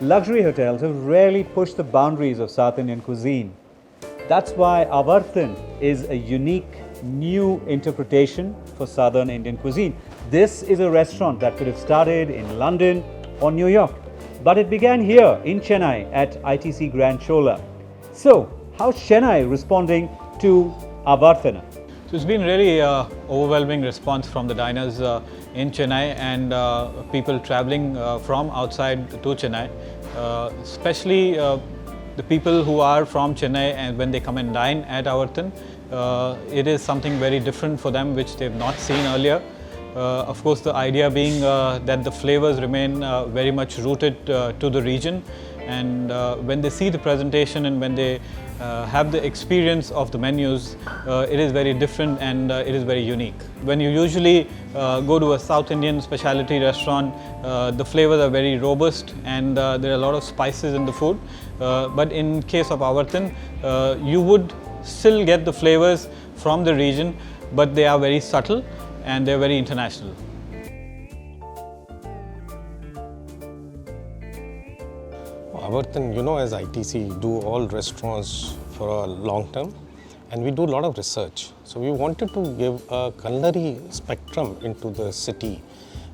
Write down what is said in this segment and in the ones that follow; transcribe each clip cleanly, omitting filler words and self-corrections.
Luxury hotels have rarely pushed the boundaries of South Indian cuisine. That's why Avartana is a unique, new interpretation for Southern Indian cuisine. This is a restaurant that could have started in London or New York, but it began here in Chennai at ITC Grand Chola. So, how's Chennai responding to Avartana? So it's been really overwhelming response from the diners in Chennai and people traveling from outside to Chennai, especially the people who are from Chennai, and when they come and dine at Avartana, it is something very different for them which they've not seen earlier. Of course, the idea being that the flavors remain very much rooted to the region, and when they see the presentation and when they have the experience of the menus, it is very different and it is very unique. When you usually go to a South Indian specialty restaurant, the flavors are very robust and there are a lot of spices in the food. But in case of Avartana, you would still get the flavors from the region, but they are very subtle and they are very international. Avartana, as ITC, do all restaurants for a long term, and we do a lot of research. So we wanted to give a culinary spectrum into the city,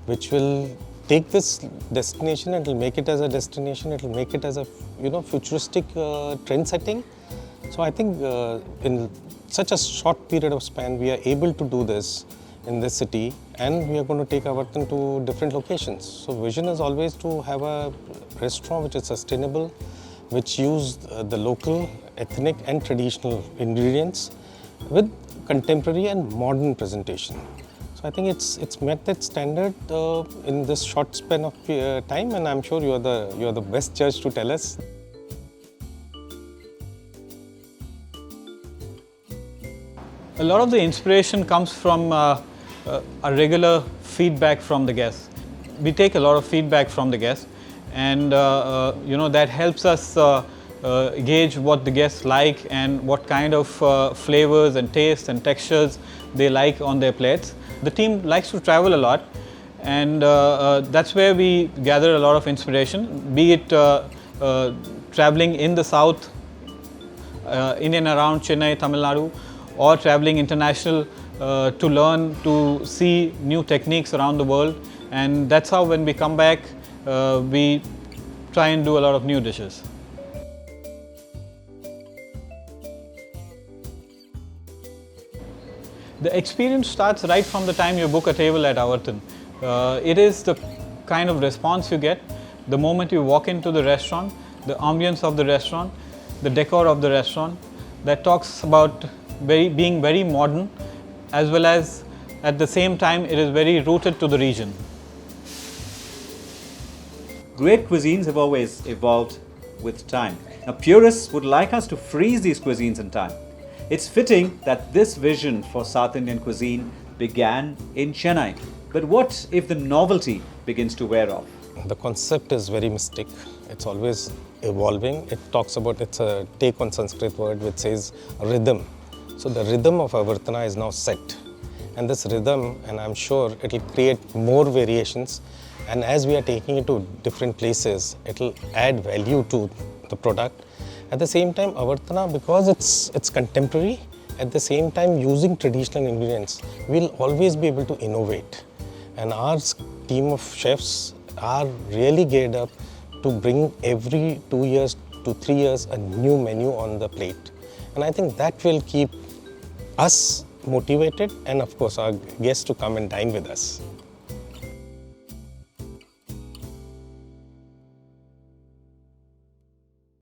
which will take this destination and will make it as a destination. It will make it as a futuristic trend setting. So I think in such a short period of span, we are able to do this in this city, and we are going to take Avartana to different locations. So vision is always to have a restaurant which is sustainable, which use the local, ethnic and traditional ingredients with contemporary and modern presentation. So I think it's met that standard in this short span of time, and I'm sure you're the best judge to tell us. A lot of the inspiration comes from a regular feedback from the guests. We take a lot of feedback from the guests, and that helps us gauge what the guests like and what kind of flavors and tastes and textures they like on their plates. The team likes to travel a lot, and that's where we gather a lot of inspiration, be it traveling in the south, in and around Chennai, Tamil Nadu, or traveling international to learn, to see new techniques around the world. And that's how when we come back, we try and do a lot of new dishes. The experience starts right from the time you book a table at Avartana. It is the kind of response you get the moment you walk into the restaurant, the ambience of the restaurant, the decor of the restaurant, that talks about being very modern, as well as at the same time it is very rooted to the region. Great cuisines have always evolved with time. Now, purists would like us to freeze these cuisines in time. It's fitting that this vision for South Indian cuisine began in Chennai. But what if the novelty begins to wear off? The concept is very mystic. It's always evolving. It talks about, it's a take on Sanskrit word which says rhythm. So the rhythm of Avartana is now set. And this rhythm, and I'm sure it will create more variations. And as we are taking it to different places, it will add value to the product. At the same time, Avartana, because it's contemporary, at the same time using traditional ingredients, we'll always be able to innovate. And our team of chefs are really geared up to bring every 2 years to 3 years a new menu on the plate. And I think that will keep us motivated, and of course our guests to come and dine with us.